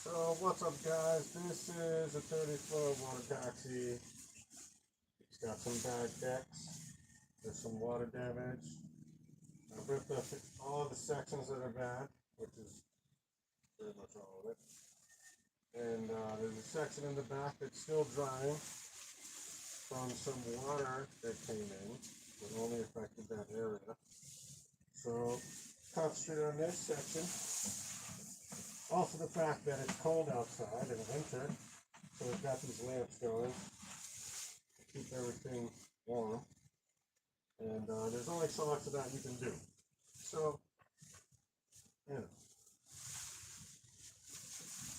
So what's up guys, this is a 30-foot water taxi. It's got some bad decks, there's some water damage. I've ripped up all the sections that are bad, which is pretty much all of it. And there's a section in the back that's still drying from some water that came in that only affected that area. So concentrate on this section. Also the fact that it's cold outside in winter, so we've got these lamps going to keep everything warm. And there's only so much of that you can do. So, you know,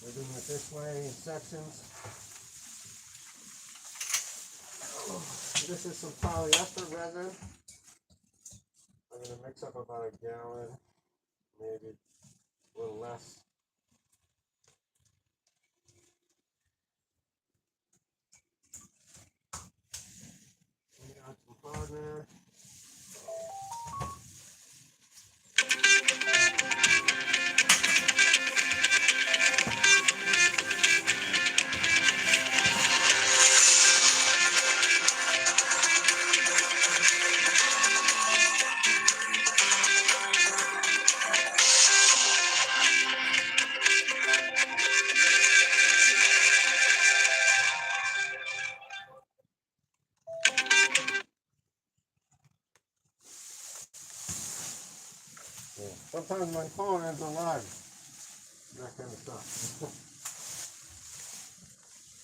we're doing it this way in sections. This is some polyester resin. I'm going to mix up about a gallon, maybe a little less. Add some hardener. Yeah. Sometimes my phone ends alive. That kind of stuff.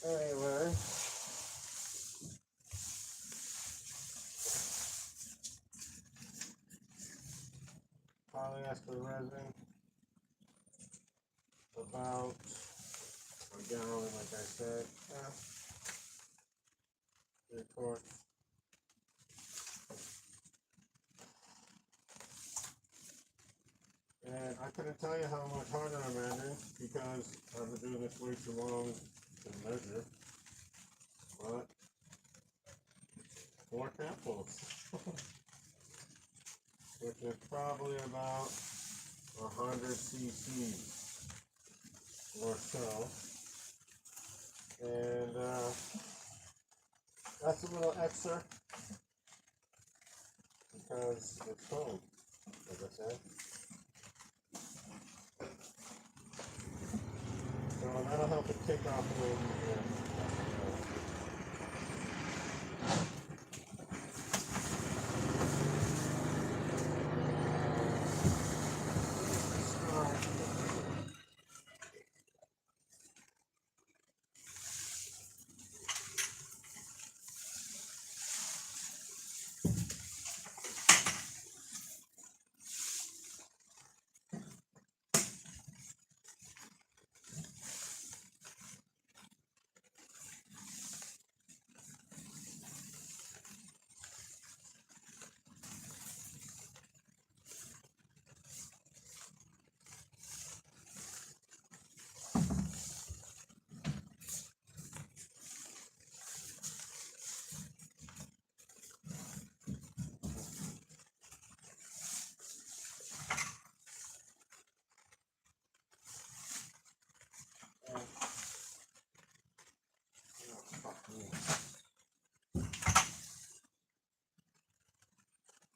Anyway. Polyester resin. About a gallon, like I said. Yeah. 3/4. And I couldn't tell you how much harder I'm adding because I've been doing this way too long to measure. But 4 capfuls, which is probably about 100 cc's or so. And that's a little extra because it's cold, like I said. So that'll help it kick off a little bit.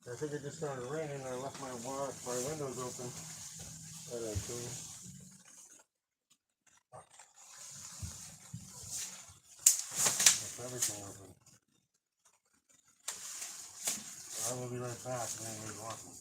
I think it just started raining and I left my windows open. That ain't cool. Left everything open. I will be right back and then we're walking.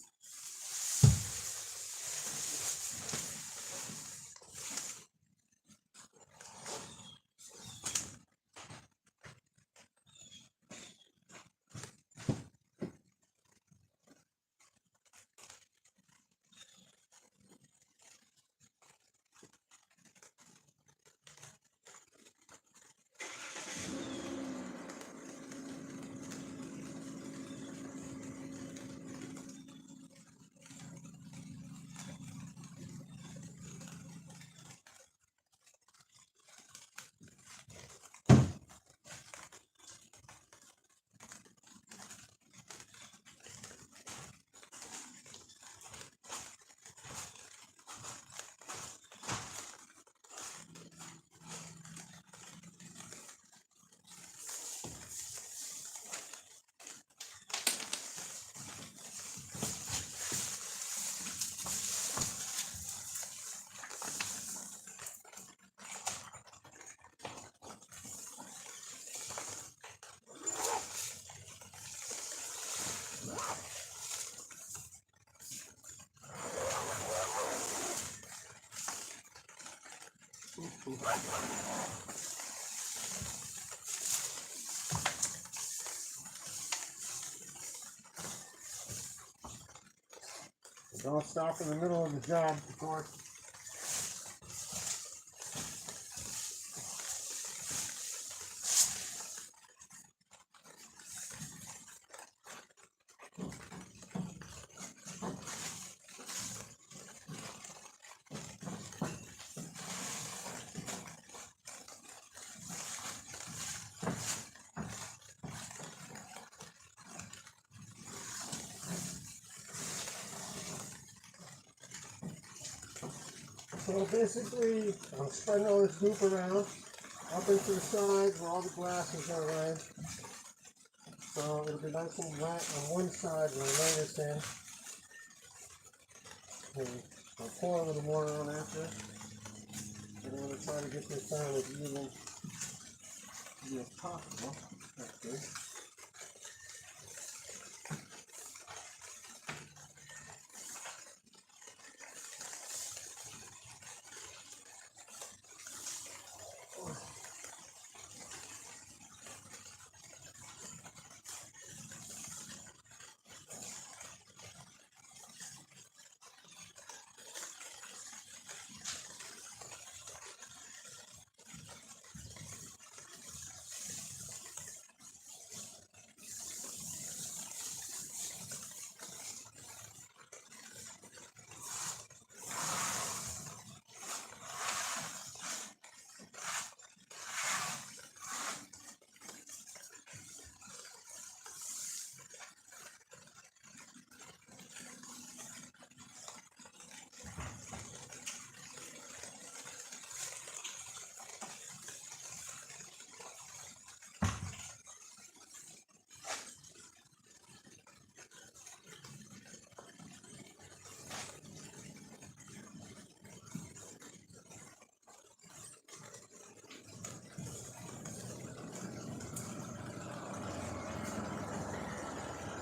Don't stop in the middle of the job, of course. So basically, I'm spreading all this goop around, up into the sides where all the glass is going to lay. So it'll be nice and wet on one side when I lay this in. And I'll pour a little more on after. And I'm going to try to get this down as even as possible. That's good.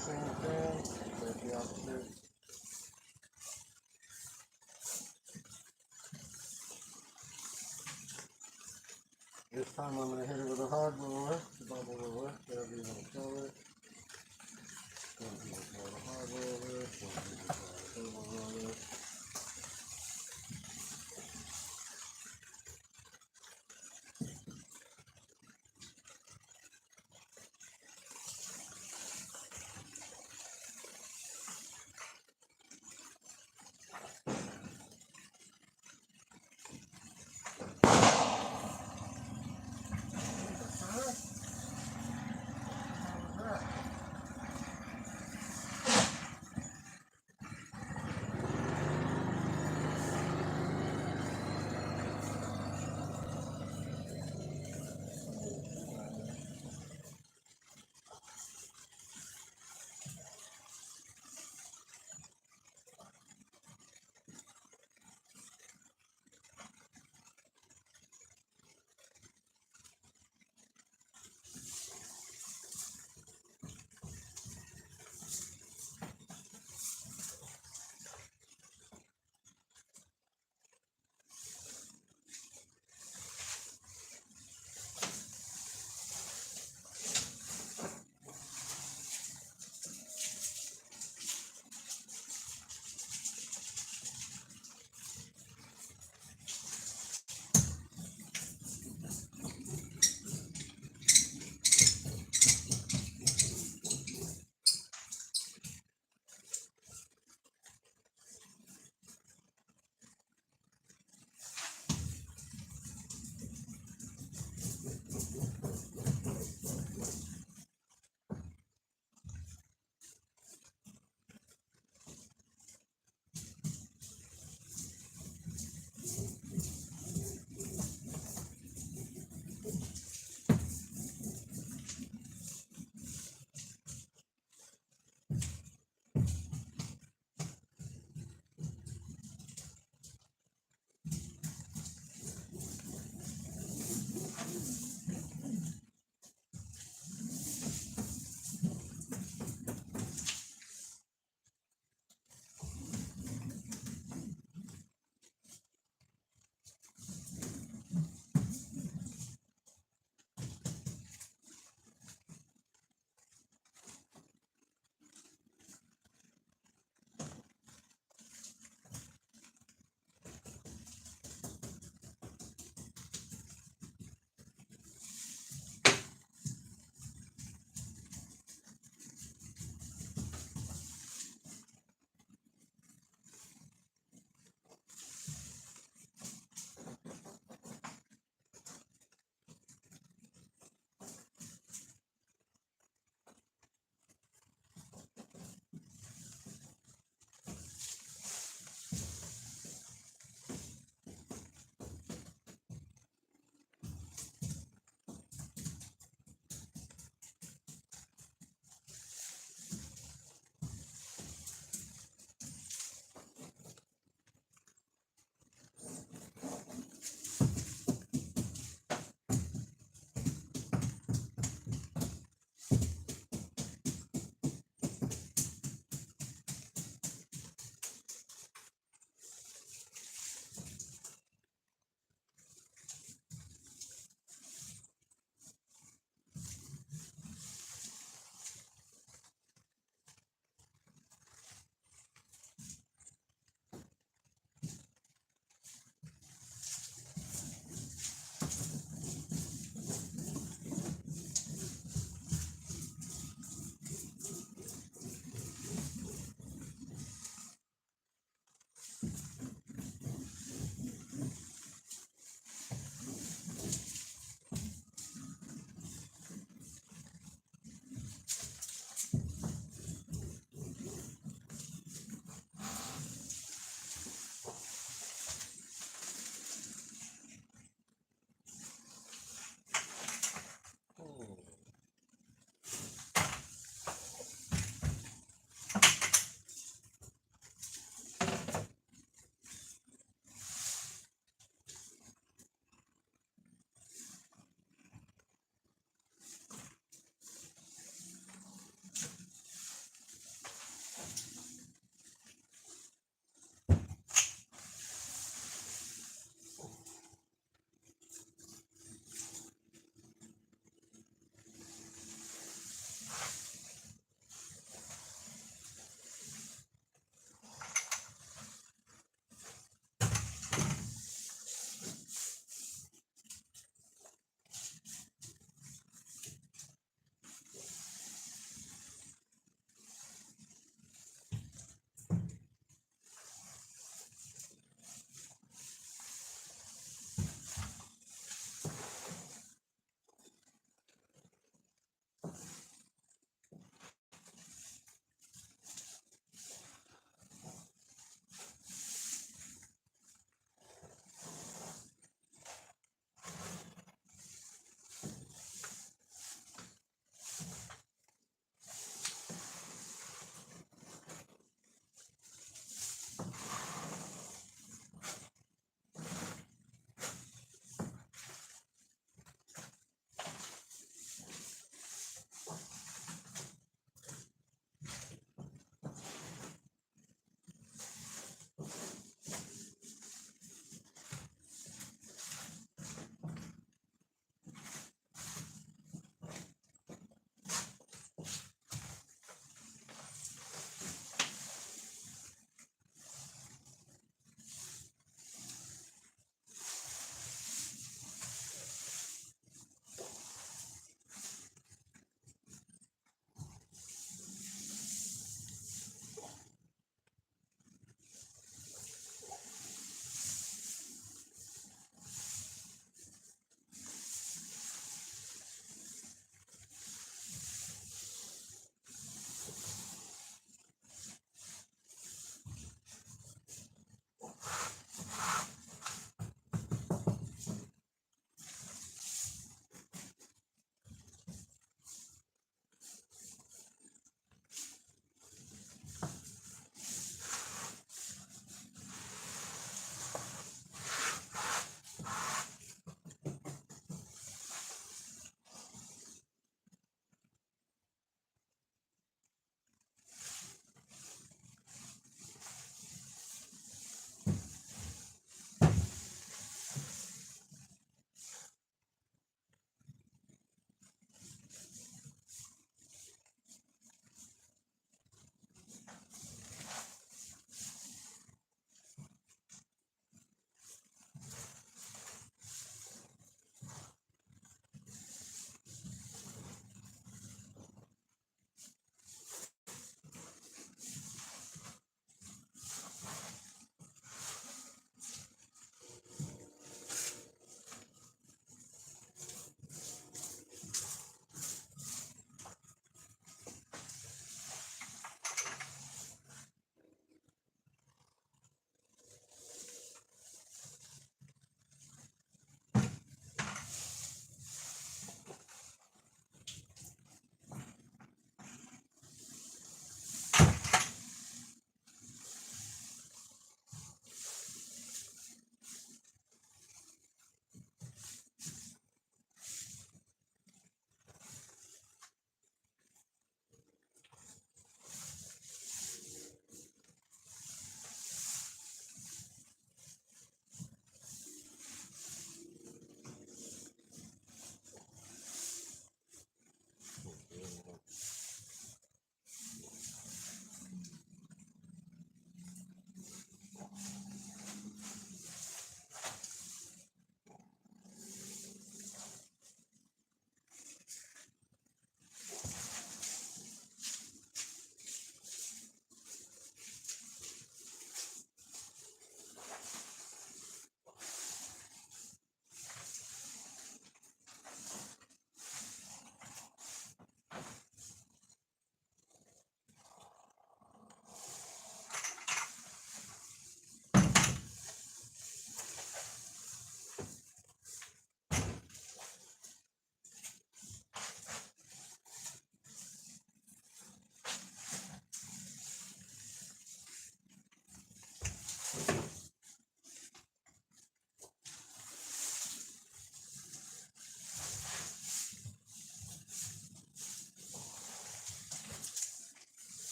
Same thing, like the opposite. This time I'm going to hit it with a hard roller, bubble roller, whatever you want to call it. Some people call it a hard roller, some people call it a bubble roller.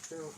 too.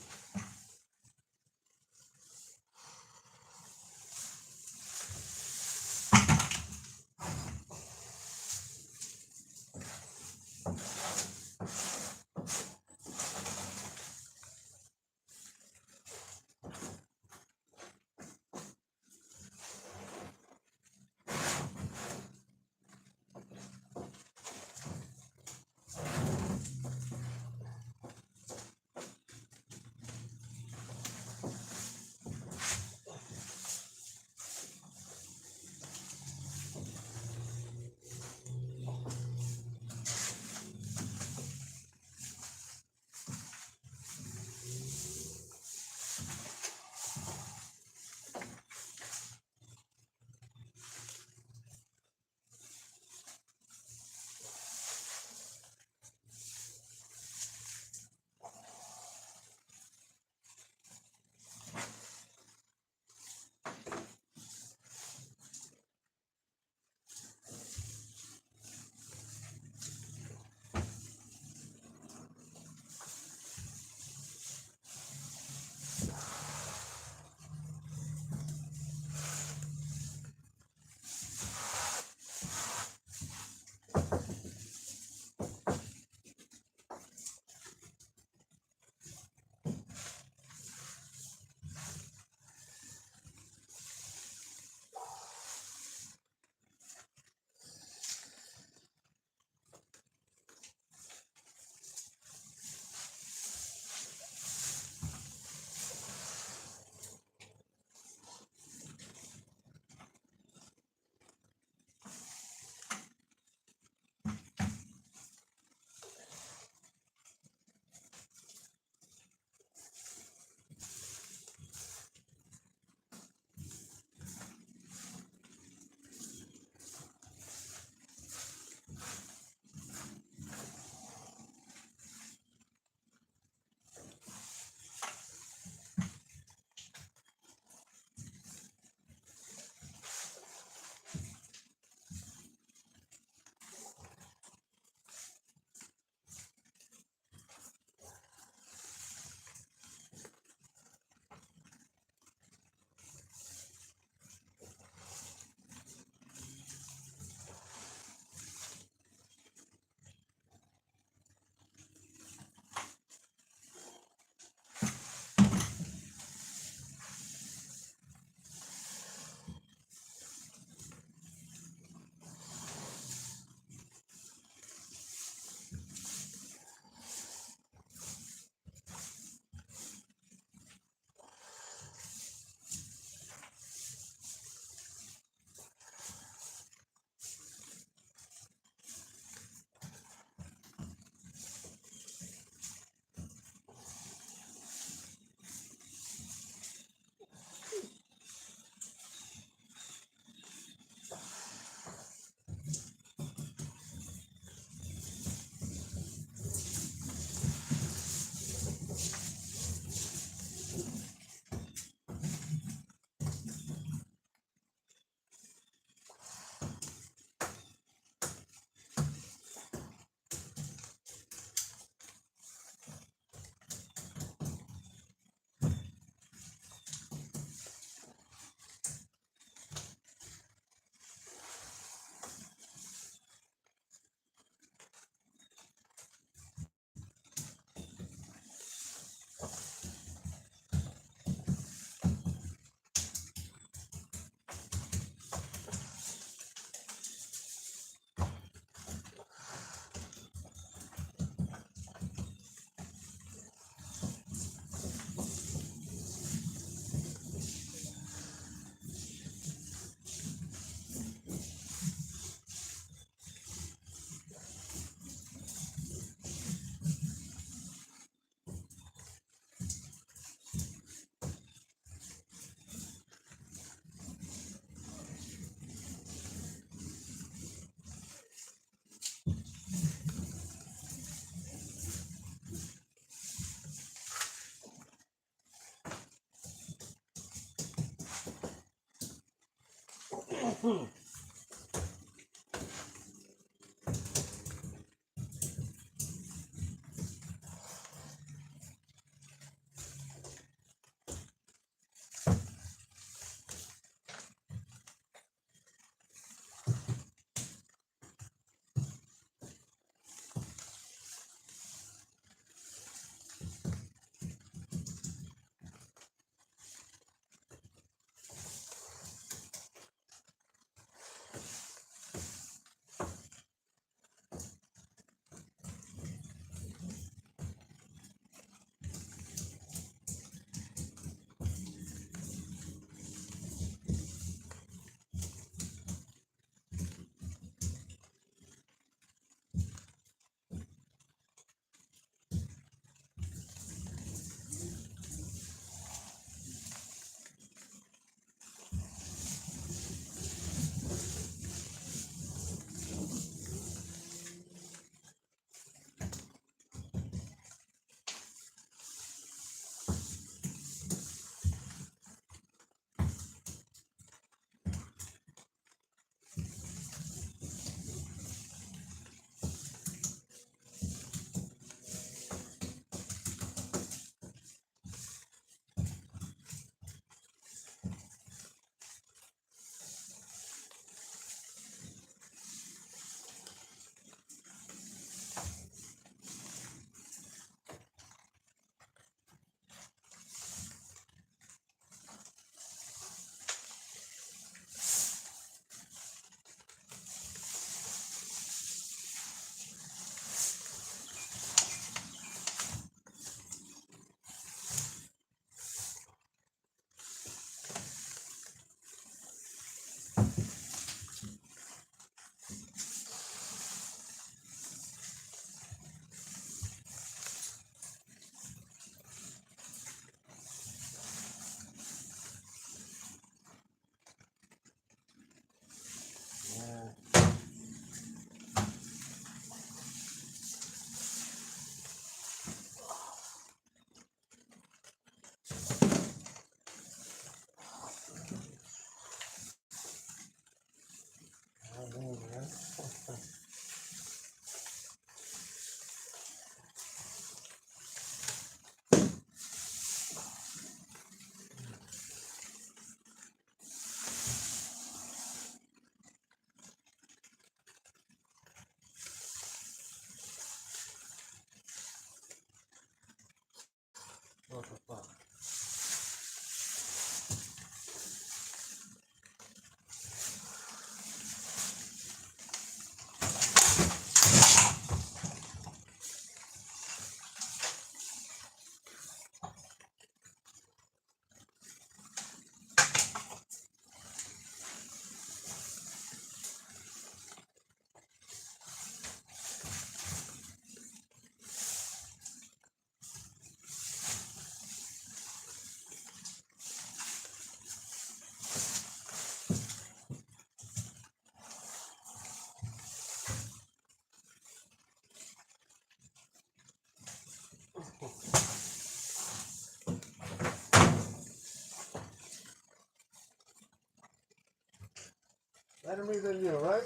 better me than you, right?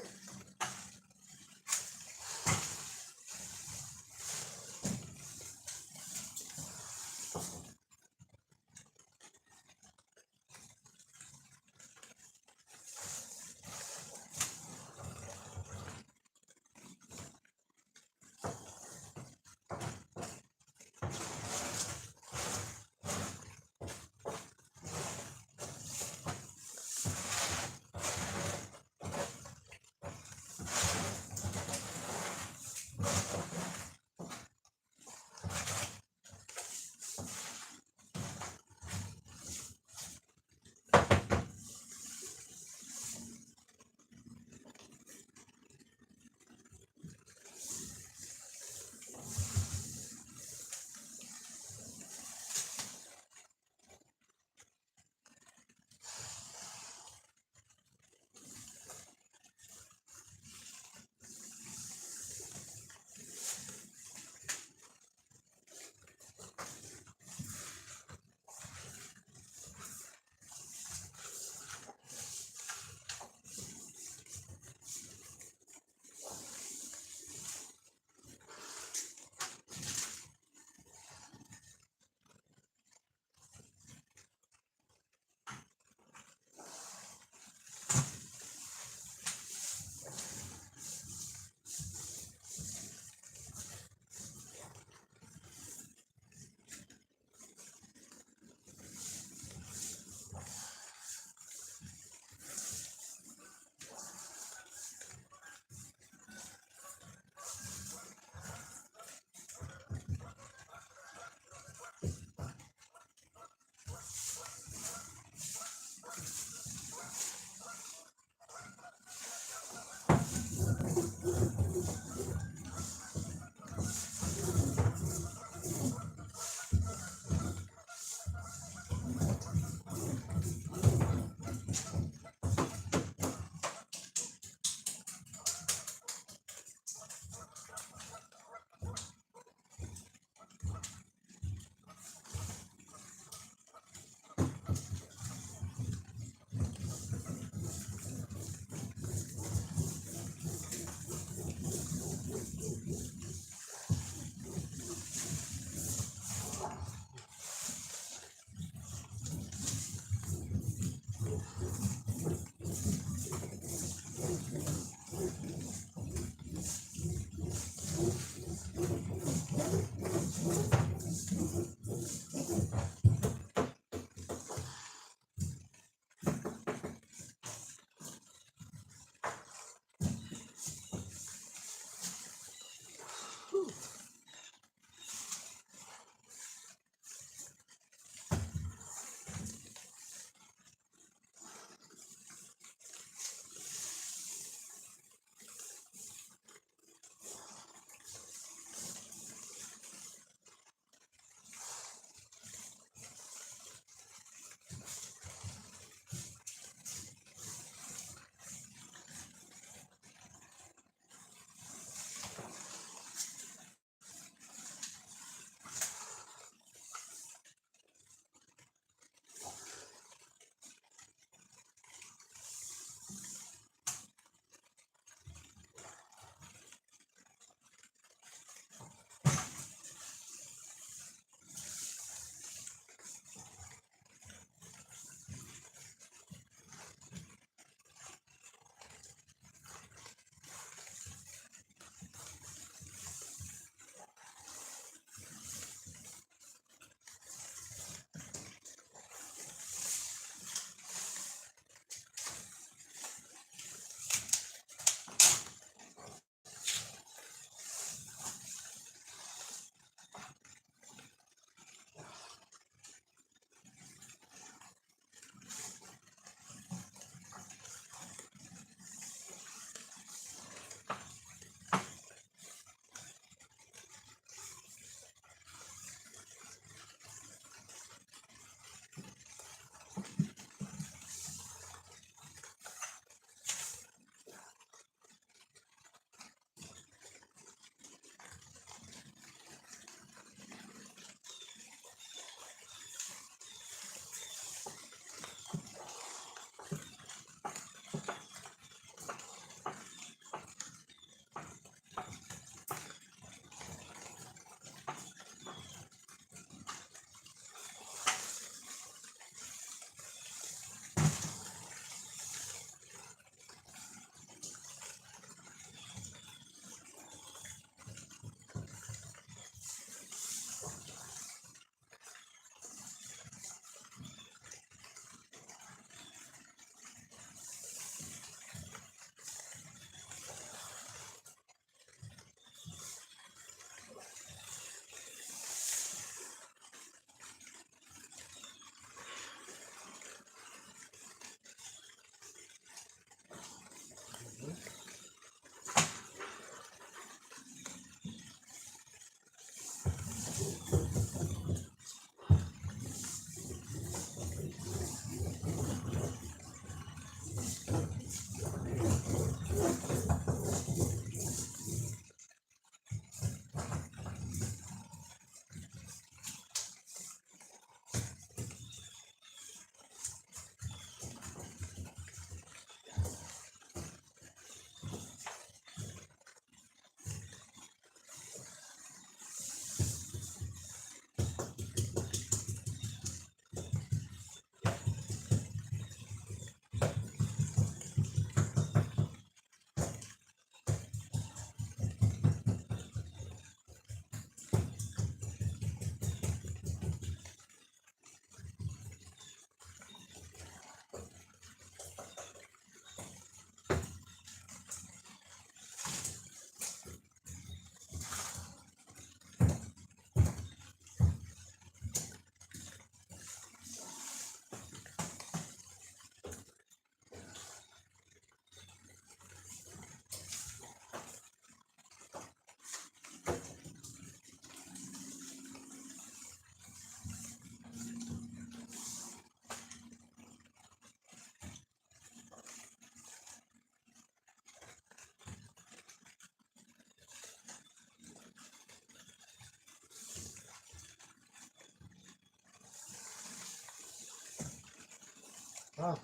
Okay.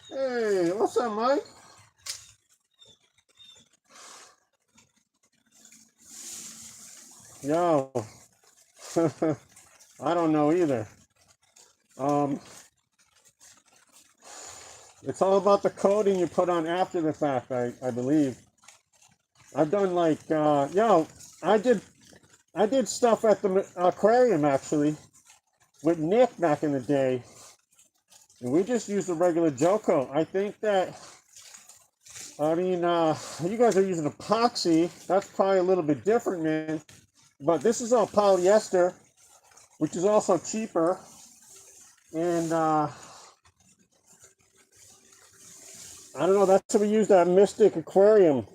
Hey, what's up, Mike? Yo, I don't know either. Um, it's all about the coding you put on after the fact, I believe. I've done like, I did stuff at the aquarium actually with Nick back in the day, and we just used a regular Joko. I think that, you guys are using epoxy. That's probably a little bit different, man. But this is all polyester, which is also cheaper. And I don't know, that's what we used at Mystic Aquarium.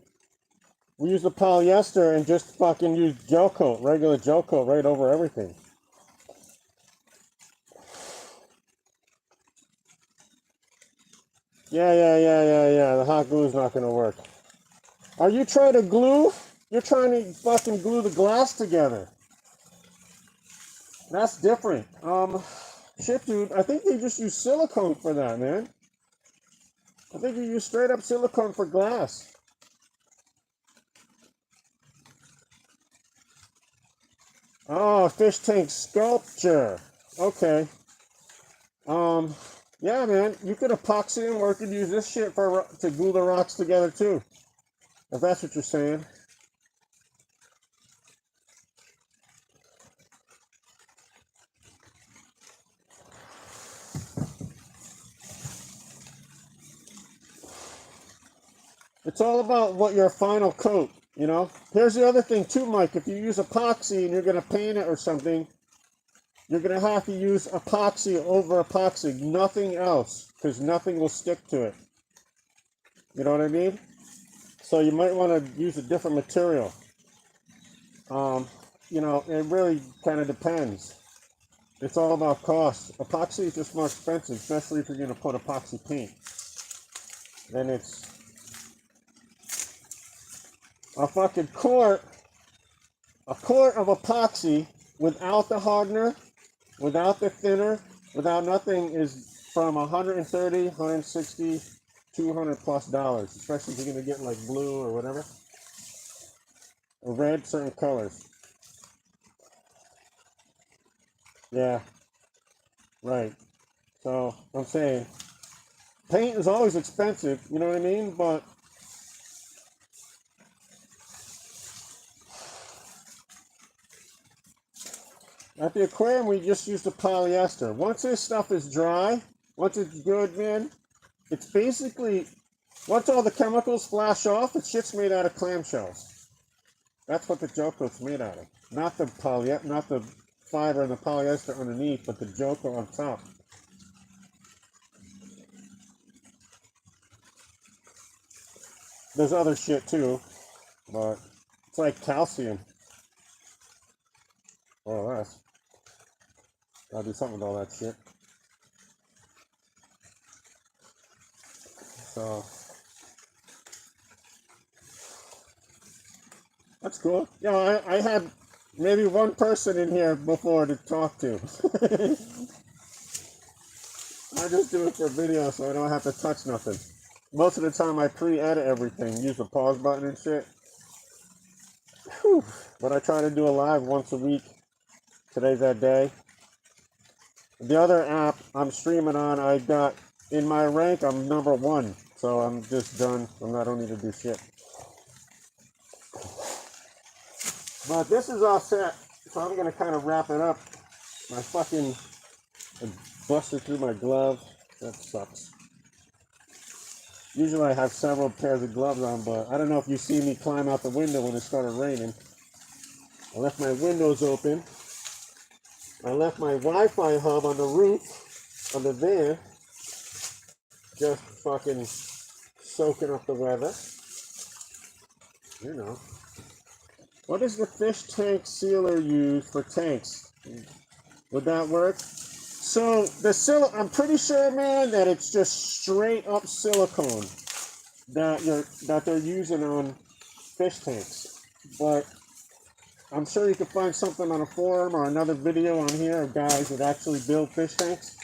We used the polyester and just fucking used gel coat, regular gel coat right over everything. Yeah. The hot glue is not going to work. Are you trying to glue? You're trying to fucking glue the glass together. That's different. Shit, dude, I think they just use silicone for that, man. I think you use straight up silicone for glass. Oh, fish tank sculpture. Okay. Yeah, man, you could epoxy them, or you could use this shit to glue the rocks together too. If that's what you're saying. It's all about what your final coat, you know? Here's the other thing too, Mike. If you use epoxy and you're going to paint it or something, you're going to have to use epoxy over epoxy, nothing else, because nothing will stick to it. You know what I mean? So you might want to use a different material. It really kind of depends. It's all about cost. Epoxy is just more expensive, especially if you're going to put epoxy paint. Then it's a fucking quart of epoxy without the hardener, without the thinner, without nothing is from 130, 160, 200 plus dollars, especially if you're going to get like blue or whatever, or red, certain colors. Yeah, right. So I'm saying paint is always expensive, you know what I mean? But at the aquarium, we just use the polyester. Once this stuff is dry, once it's good, man, it's basically, once all the chemicals flash off, the shit's made out of clamshells. That's what the Joko's made out of. Not the fiber and the polyester underneath, but the Joko on top. There's other shit too, but it's like calcium. Or less. Gotta do something with all that shit. So that's cool. Yeah, I had maybe one person in here before to talk to. I just do it for video so I don't have to touch nothing. Most of the time I pre-edit everything, use the pause button and shit. Whew. But I try to do a live once a week. Today's that day. The other app I'm streaming on, I got, in my rank, I'm number 1. So I'm just done. I don't need to do shit. But this is all set, so I'm gonna kind of wrap it up. My fucking I busted through my glove. That sucks. Usually I have several pairs of gloves on, but I don't know if you see me climb out the window when it started raining. I left my windows open. I left my Wi-Fi hub on the roof of the van, just fucking soaking up the weather. You know. What does the fish tank sealer use for tanks? Would that work? So I'm pretty sure, man, that it's just straight up silicone that they're using on fish tanks. But I'm sure you can find something on a forum or another video on here of guys that actually build fish tanks,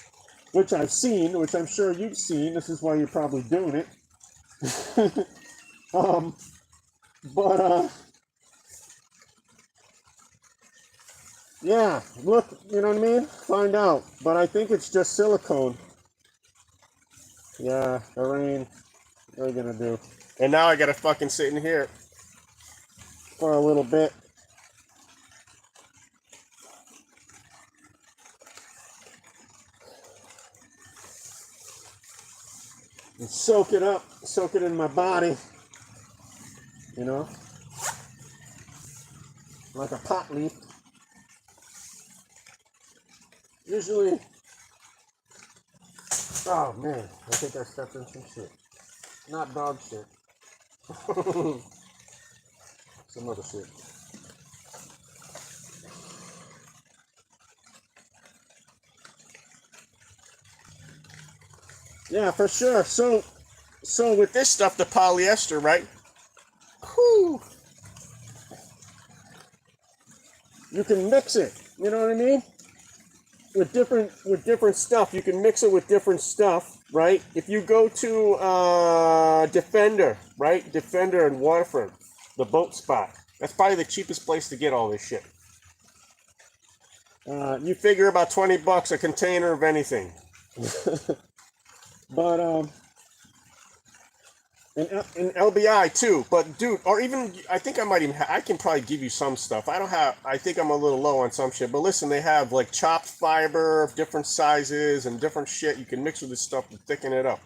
which I've seen, which I'm sure you've seen. This is why you're probably doing it. um, but yeah, look, you know what I mean? Find out. But I think it's just silicone. Yeah, the rain. What are you gonna do? And now I gotta fucking sit in here for a little bit. And soak it up, soak it in my body. You know? Like a pot leaf. Usually, oh man, I think I stepped in some shit. Not dog shit. Some other shit. Yeah, for sure. So with this stuff, the polyester, right? Whew. You can mix it. You know what I mean? With different stuff, you can mix it with different stuff, right? If you go to Defender, right? Defender in Waterford, the boat spot. That's probably the cheapest place to get all this shit. You figure about $20 a container of anything. But and LBI too. But dude, or even I think I might even I can probably give you some stuff. I think I'm a little low on some shit. But listen, they have like chopped fiber of different sizes and different shit you can mix with this stuff to thicken it up.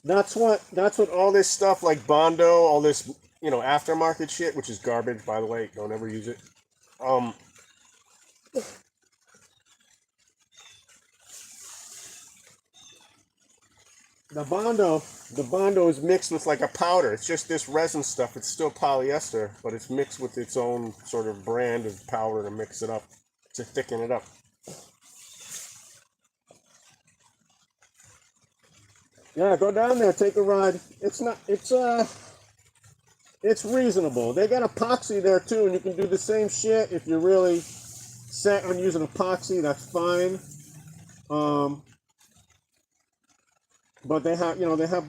That's what all this stuff like Bondo, all this aftermarket shit, which is garbage by the way. Don't ever use it. The Bondo is mixed with like a powder. It's just this resin stuff. It's still polyester, but it's mixed with its own sort of brand of powder to mix it up, to thicken it up. Yeah, go down there, take a ride. It's reasonable. They got epoxy there too, and you can do the same shit if you're really set on using epoxy. That's fine. But they have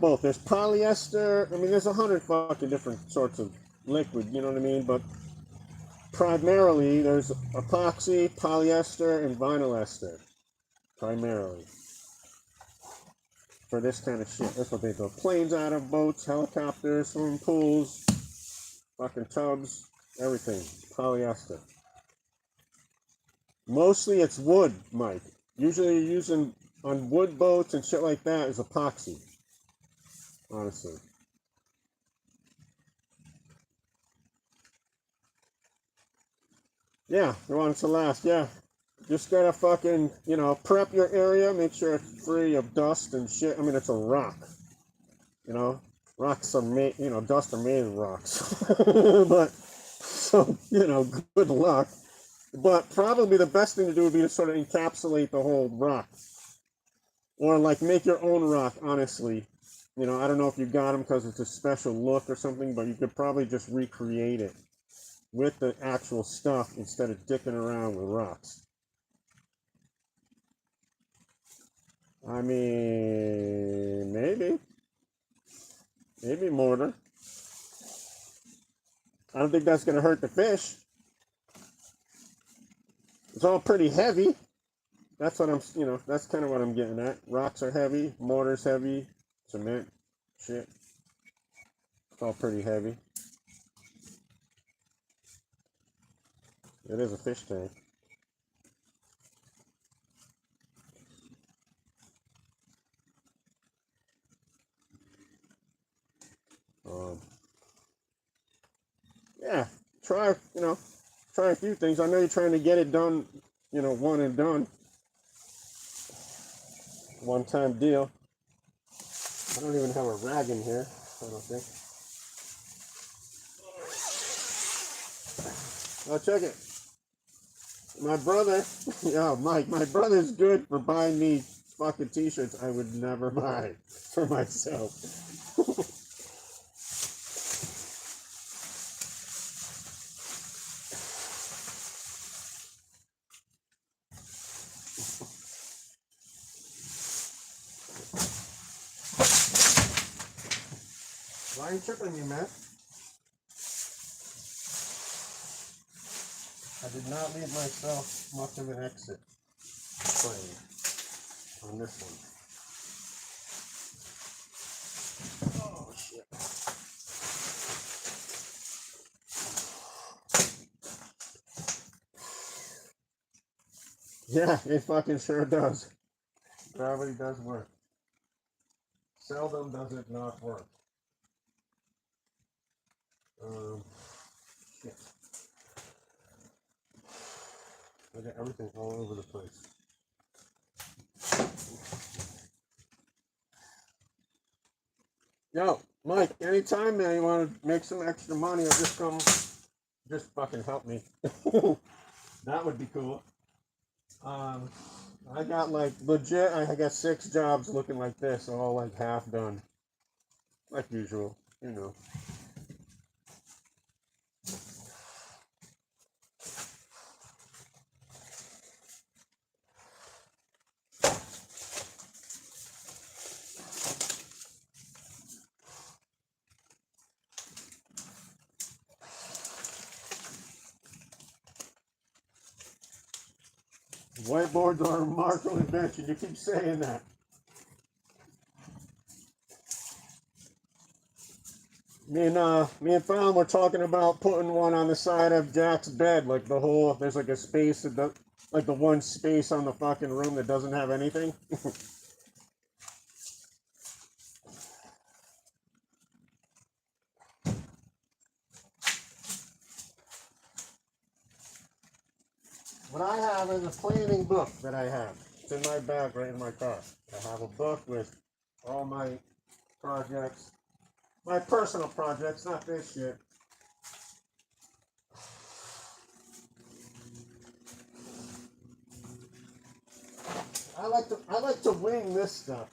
both. There's polyester. I mean, there's 100 fucking different sorts of liquid. You know what I mean? But primarily, there's epoxy, polyester, and vinyl ester. Primarily. For this kind of shit. That's what they build planes out of, boats, helicopters, swimming pools, fucking tubs, everything. Polyester. Mostly it's wood, Mike. Usually you're using on wood boats and shit like that is epoxy. Honestly. Yeah, you want it to last, yeah. Just gotta fucking, prep your area, make sure it's free of dust and shit. I mean, it's a rock. Rocks are made, dust are made of rocks. But, so, good luck. But probably the best thing to do would be to sort of encapsulate the whole rock. Or like make your own rock, honestly. I don't know if you got them because it's a special look or something, but you could probably just recreate it with the actual stuff instead of dicking around with rocks. I mean, maybe mortar. I don't think that's going to hurt the fish. It's all pretty heavy. That's what that's kind of what I'm getting at. Rocks are heavy, mortar's heavy, cement, shit. It's all pretty heavy. It is a fish tank. Yeah, try, try a few things. I know you're trying to get it done, one and done. One-time deal. I don't even have a rag in here, I don't think. Oh, check it. My brother, yeah, Mike, my brother's good for buying me fucking t-shirts I would never buy for myself. Why are you tripping me, man? I did not leave myself much of an exit plane on this one. Oh, shit. Yeah, it fucking sure does. Gravity does work. Seldom does it not work. Shit. I got everything all over the place. Yo, Mike, anytime, man, you want to make some extra money or just come, just fucking help me. That would be cool. I got like legit, I got 6 jobs looking like this, all like half done. Like usual, Whiteboards are a remarkable invention. You keep saying that. Me and Fallon were talking about putting one on the side of Jack's bed, like there's like a space like the one space on the fucking room that doesn't have anything. What I have is a planning book that I have. It's in my bag right in my car. I have a book with all my projects, my personal projects, not this shit. I like to wing this stuff.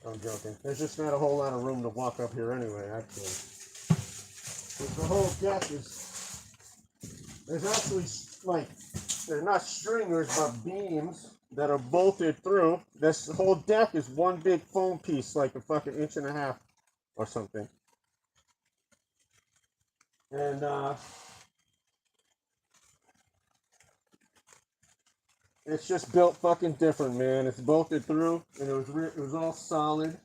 I'm joking. There's just not a whole lot of room to walk up here anyway, actually. Because the whole deck there's actually, like, they're not stringers, but beams that are bolted through. This whole deck is one big foam piece, like a fucking 1.5 inches or something. And, it's just built fucking different, man. It's bolted through, and it was all solid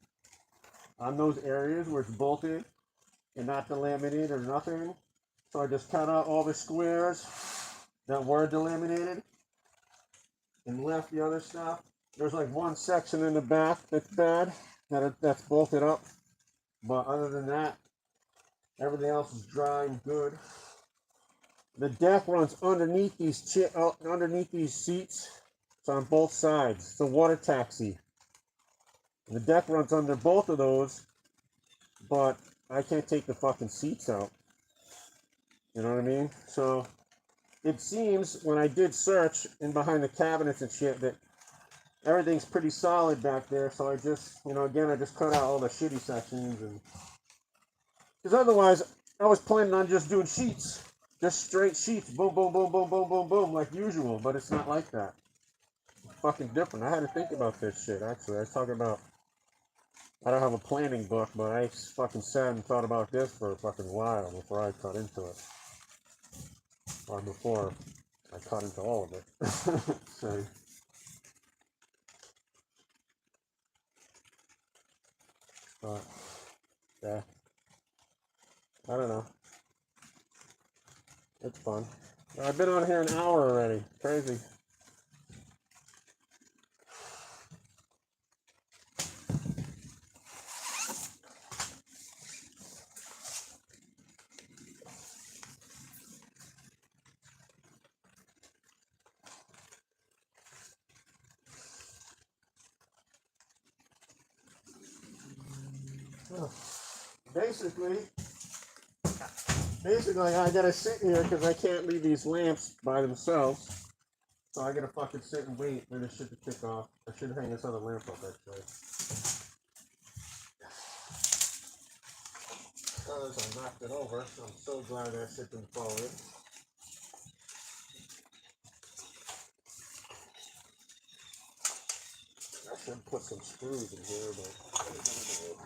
on those areas where it's bolted and not delaminated or nothing. So I just cut out all the squares that were delaminated and left the other stuff. There's like one section in the back that's bad, that's bolted up. But other than that, everything else is dry and good. The deck runs underneath these seats. It's on both sides. It's a water taxi. The deck runs under both of those, but I can't take the fucking seats out. You know what I mean? So it seems when I did search in behind the cabinets and shit that everything's pretty solid back there. So I just, again, I just cut out all the shitty sections, and because otherwise I was planning on just doing sheets, just straight sheets, boom, boom, boom, boom, boom, boom, boom, like usual. But it's not like that. It's fucking different. I had to think about this shit. Actually, I was talking about. I don't have a planning book, but I fucking sat and thought about this for a fucking while before I cut into it. Or before I cut into all of it. So, But yeah, I don't know. It's fun. I've been on here an hour already. Crazy. Basically, I gotta sit here because I can't leave these lamps by themselves. So I gotta fucking sit and wait for this shit to kick off. I should hang this other lamp up actually. Because I knocked it over, so I'm so glad that shit didn't fall in. I should put some screws in here, but no screws.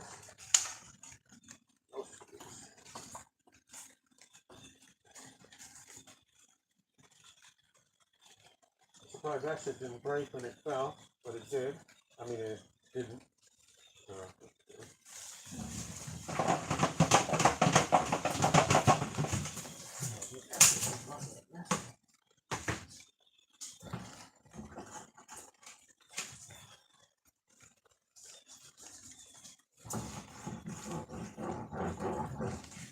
I'm surprised that shit didn't break when it fell, but it did. I mean, it didn't.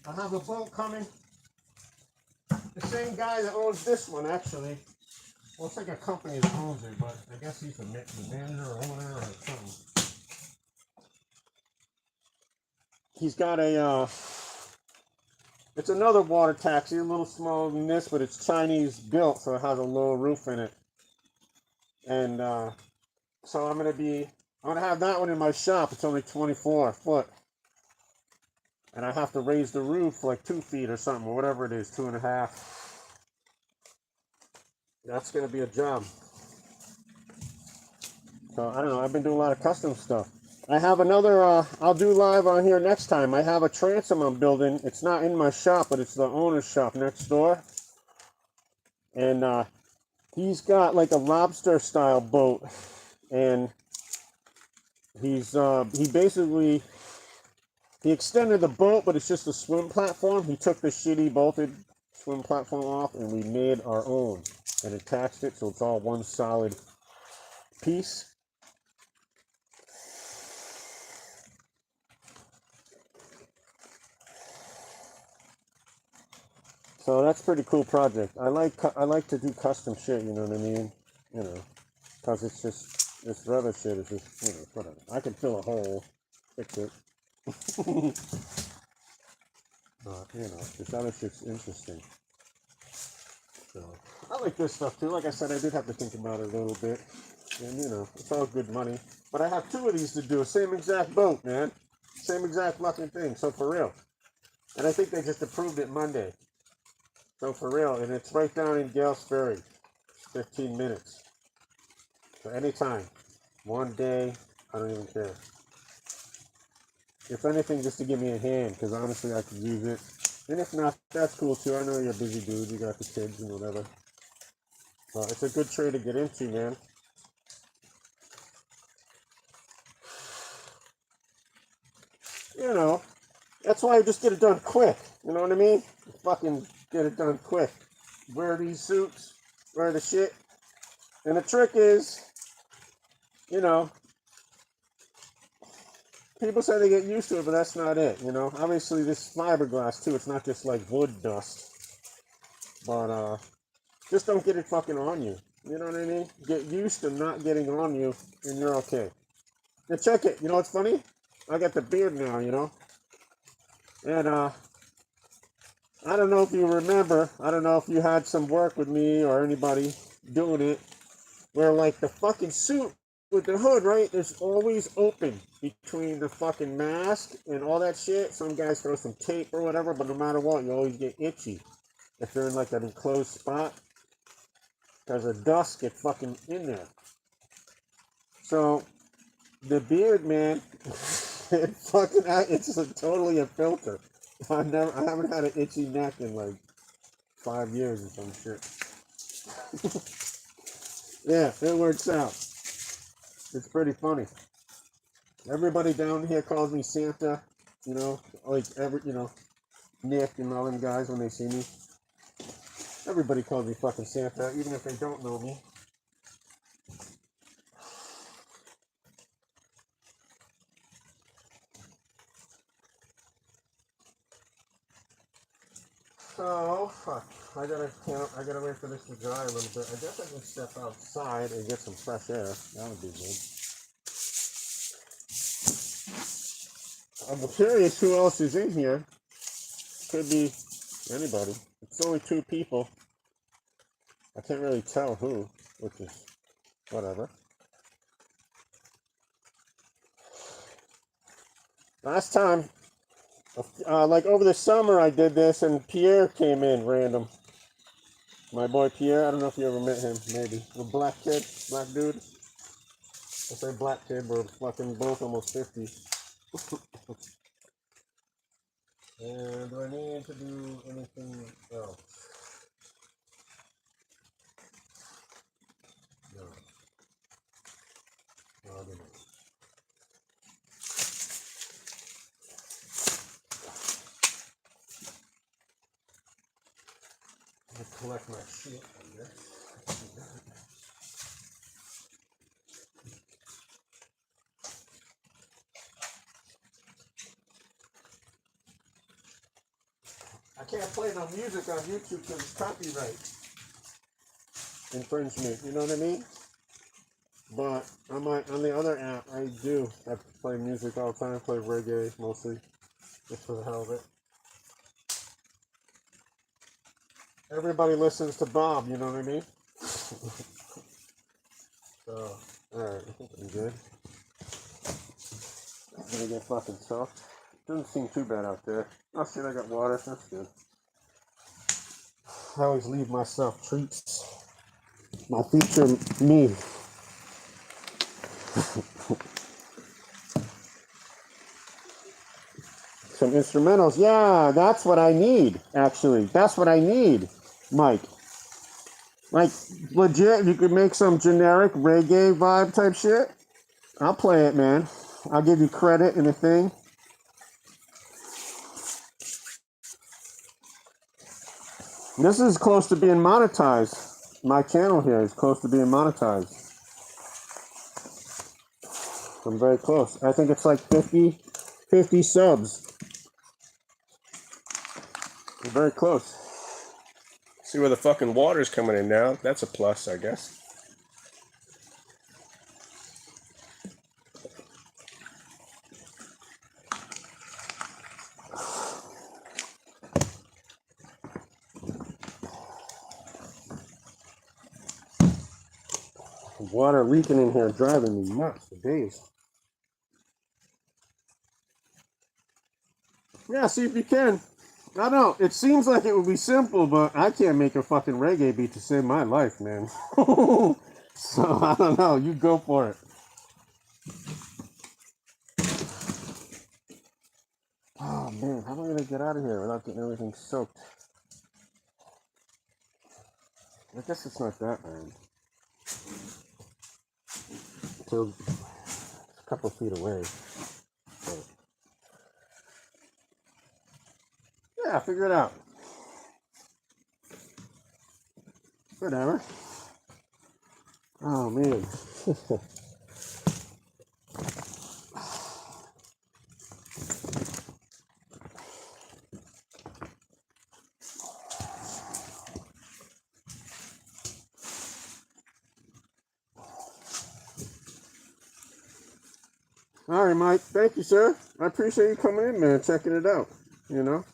I have a boat coming. The same guy that owns this one, actually. Well, it's like a company that owns it, but I guess he's the manager or owner or something. He's got a, it's another water taxi, a little smaller than this, but it's Chinese built, so it has a low roof in it. And so I'm gonna have that one in my shop. It's only 24 foot. And I have to raise the roof like 2 feet or something, or whatever it is, 2.5. That's gonna be a job. So I don't know, I've been doing a lot of custom stuff. I have another, I'll do live on here next time. I have a transom I'm building. It's not in my shop, but it's the owner's shop next door. And he's got like a lobster style boat. And he's, he extended the boat, but it's just a swim platform. He took the shitty bolted swim platform off and we made our own and attached it so it's all one solid piece. So that's a pretty cool project. I like to do custom shit, you know what I mean? You know, because it's just, this rubber shit is just, you know, whatever. I can fill a hole, fix it. But, you know, this other shit's interesting. So, I like this stuff too. Like I said, I did have to think about it a little bit. And, you know, it's all good money. But I have 2 of these to do. Same exact boat, man. Same exact fucking thing. So, for real. And I think they just approved it Monday. So for real, and it's right down in Gales Ferry, 15 minutes. So anytime, one day, I don't even care. If anything, just to give me a hand, because honestly, I could use it. And if not, that's cool too. I know you're a busy dude, you got the kids and whatever. It's a good trade to get into, man. You know, that's why I just get it done quick. You know what I mean? Fucking get it done quick. Wear these suits, wear the shit. And the trick is, you know, people say they get used to it, but that's not it, you know. Obviously, this fiberglass, too, it's not just like wood dust. But, just don't get it fucking on you. You know what I mean? Get used to not getting on you, and you're okay. Now, check it. You know what's funny? I got the beard now, you know. And, I don't know if you remember. I don't know if you had some work with me or anybody doing it. Where, like, the fucking suit with the hood, right? It's always open between the fucking mask and all that shit. Some guys throw some tape or whatever, but no matter what, you always get itchy if you're in like an enclosed spot because the dust get fucking in there. So the beard, man, it's totally a filter. I haven't had an itchy neck in like 5 years or some shit. Yeah, it works out. It's pretty funny. Everybody down here calls me Santa. You know, like Nick and all them guys when they see me. Everybody calls me fucking Santa, even if they don't know me. So, fuck. I gotta wait for this to dry a little bit. I guess I can step outside and get some fresh air. That would be good. I'm curious who else is in here. Could be anybody. It's only 2 people. I can't really tell who, which is whatever. Last time, like over the summer, I did this, and Pierre came in random. My boy Pierre, I don't know if you ever met him, maybe. The black kid, black dude. I say black kid, we're fucking both almost 50. And do I need to do anything else? No. No, I didn't. I collect my shit, I guess. I can't play no music on YouTube because it's copyright infringement, you know what I mean? But on the other app, I do have to play music all the time, play reggae mostly, just for the hell of it. Everybody listens to Bob, you know what I mean? So, alright, I think I'm good. I'm gonna get fucking soaked. Doesn't seem too bad out there. Oh shit, I got water, that's good. I always leave myself treats. My future me. Some instrumentals. Yeah, that's what I need, actually. That's what I need, Mike. Like, legit, you could make some generic reggae vibe type shit. I'll play it, man. I'll give you credit and a thing. This is close to being monetized. My channel here is close to being monetized. I'm very close. I think it's like 50 subs. I'm very close. See where the fucking water's coming in now. That's a plus, I guess. Water leaking in here driving me nuts for days. Yeah, see if you can. I don't know. It seems like it would be simple, but I can't make a fucking reggae beat to save my life, man. So, I don't know. You go for it. Oh, man. How am I going to get out of here without getting everything soaked? I guess it's not that bad. Until it's a couple feet away. But yeah, figure it out. Whatever. Oh, man. All right, Mike. Thank you, sir. I appreciate you coming in, man, checking it out. You know?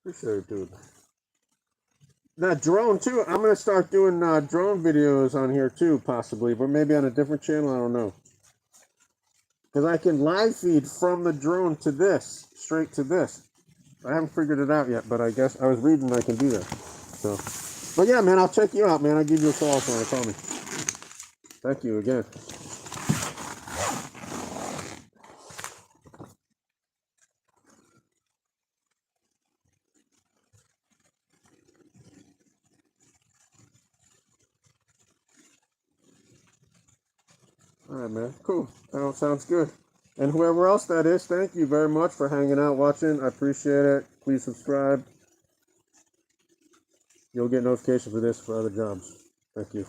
Appreciate it, dude. That drone, too. I'm going to start doing drone videos on here, too, possibly. But maybe on a different channel. I don't know. Because I can live feed from the drone to this. Straight to this. I haven't figured it out yet, but I guess I was reading I can do that. So, but yeah, man, I'll check you out, man. I'll give you a call if you want to call me. Thank you again. All right, man. Cool. That all sounds good. And whoever else that is, thank you very much for hanging out, watching. I appreciate it. Please subscribe. You'll get notifications for this for other jobs. Thank you.